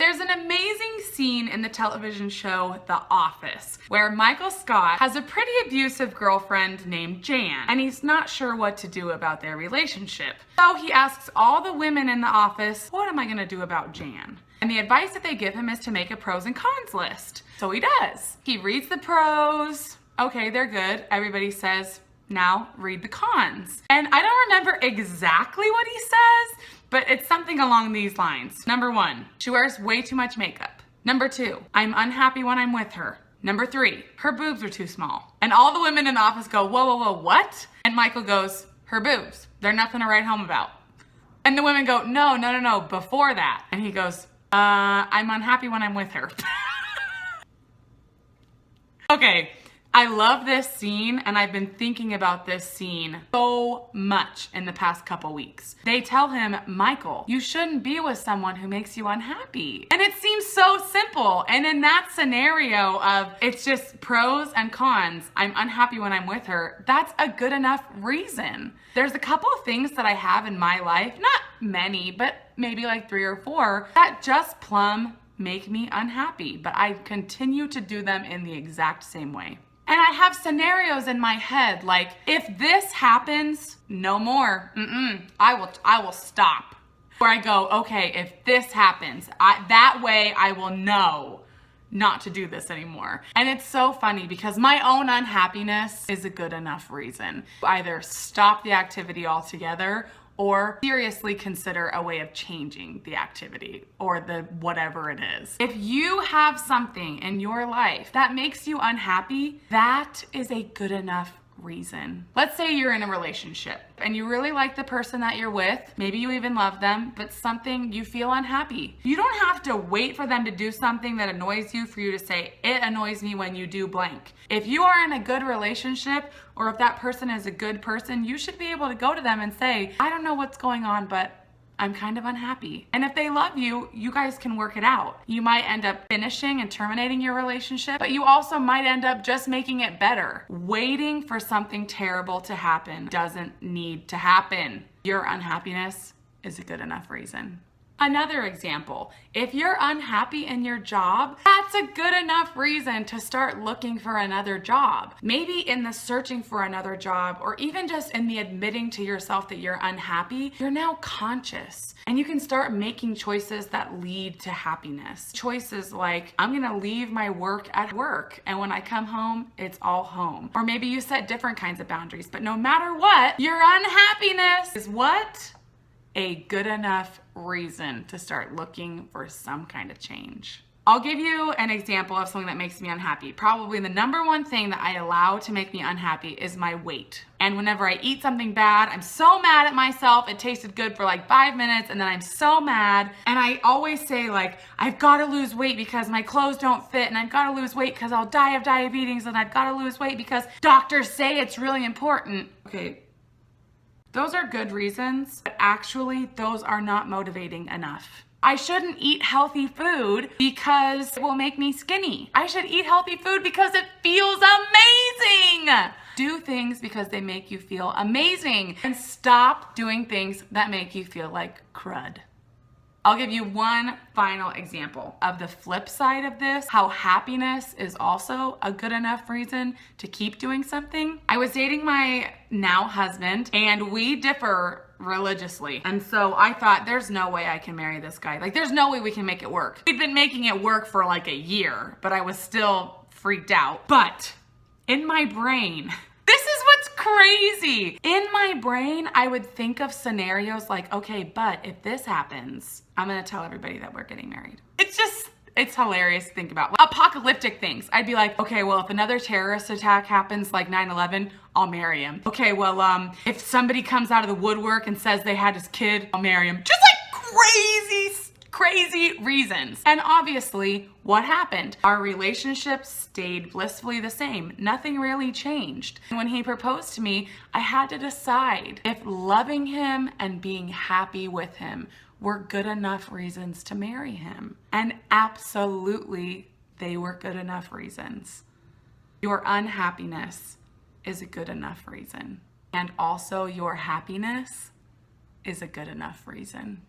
There's an amazing scene in the television show The Office where Michael Scott has a pretty abusive girlfriend named Jan, and he's not sure what to do about their relationship. So he asks all the women in the office, what am I gonna do about Jan? And the advice that they give him is to make a pros and cons list. So he does. He reads the pros. Okay, they're good. Everybody says, now read the cons. And I don't remember exactly what he says, but it's something along these lines. Number 1, she wears way too much makeup. Number 2, I'm unhappy when I'm with her. Number 3, her boobs are too small. And all the women in the office go, whoa, whoa, whoa, what? And Michael goes, her boobs, they're nothing to write home about. And the women go, no, before that. And he goes, I'm unhappy when I'm with her. Okay. I love this scene, and I've been thinking about this scene so much in the past couple weeks. They tell him, Michael, you shouldn't be with someone who makes you unhappy. And it seems so simple. And in that scenario of it's just pros and cons, I'm unhappy when I'm with her, that's a good enough reason. There's a couple of things that I have in my life, not many, but maybe like 3 or 4, that just plumb make me unhappy, but I continue to do them in the exact same way. And I have scenarios in my head like, if this happens, no more. I will stop. Where I go, okay, if this happens, that way I will know not to do this anymore. And it's so funny because my own unhappiness is a good enough reason. Either stop the activity altogether or seriously consider a way of changing the activity or the whatever it is. If you have something in your life that makes you unhappy, that is a good enough reason. Let's say you're in a relationship and you really like the person that you're with, maybe you even love them, but something you feel unhappy. You don't have to wait for them to do something that annoys you for you to say, it annoys me when you do blank. If you are in a good relationship, or if that person is a good person, you should be able to go to them and say, I don't know what's going on, but I'm kind of unhappy. And if they love you, you guys can work it out. You might end up finishing and terminating your relationship, but you also might end up just making it better. Waiting for something terrible to happen doesn't need to happen. Your unhappiness is a good enough reason. Another example, if you're unhappy in your job, that's a good enough reason to start looking for another job. Maybe in the searching for another job, or even just in the admitting to yourself that you're unhappy, you're now conscious and you can start making choices that lead to happiness. Choices like, I'm gonna leave my work at work, and when I come home, it's all home. Or maybe you set different kinds of boundaries, but no matter what, your unhappiness is what? A good enough reason to start looking for some kind of change. I'll give you an example of something that makes me unhappy. Probably the number 1 thing that I allow to make me unhappy is my weight. And whenever I eat something bad, I'm so mad at myself. It tasted good for like 5 minutes and then I'm so mad. And I always say like, I've got to lose weight because my clothes don't fit, and I've got to lose weight because I'll die of diabetes, and I've got to lose weight because doctors say it's really important. Okay. Those are good reasons, but actually those are not motivating enough. I shouldn't eat healthy food because it will make me skinny. I should eat healthy food because it feels amazing. Do things because they make you feel amazing, and stop doing things that make you feel like crud. I'll give you one final example of the flip side of this, how happiness is also a good enough reason to keep doing something. I was dating my now husband, and we differ religiously. And so I thought, there's no way I can marry this guy. Like, there's no way we can make it work. We'd been making it work for like a year, but I was still freaked out. But in my brain, this is what's crazy. In my brain, I would think of scenarios like, okay, but if this happens, I'm gonna tell everybody that we're getting married. It's hilarious to think about. Apocalyptic things. I'd be like, okay, well, if another terrorist attack happens like 9/11, I'll marry him. Okay, well, if somebody comes out of the woodwork and says they had his kid, I'll marry him. Just like crazy reasons. And obviously, what happened? Our relationship stayed blissfully the same. Nothing really changed. And when he proposed to me, I had to decide if loving him and being happy with him were good enough reasons to marry him. And absolutely, they were good enough reasons. Your unhappiness is a good enough reason. And also your happiness is a good enough reason.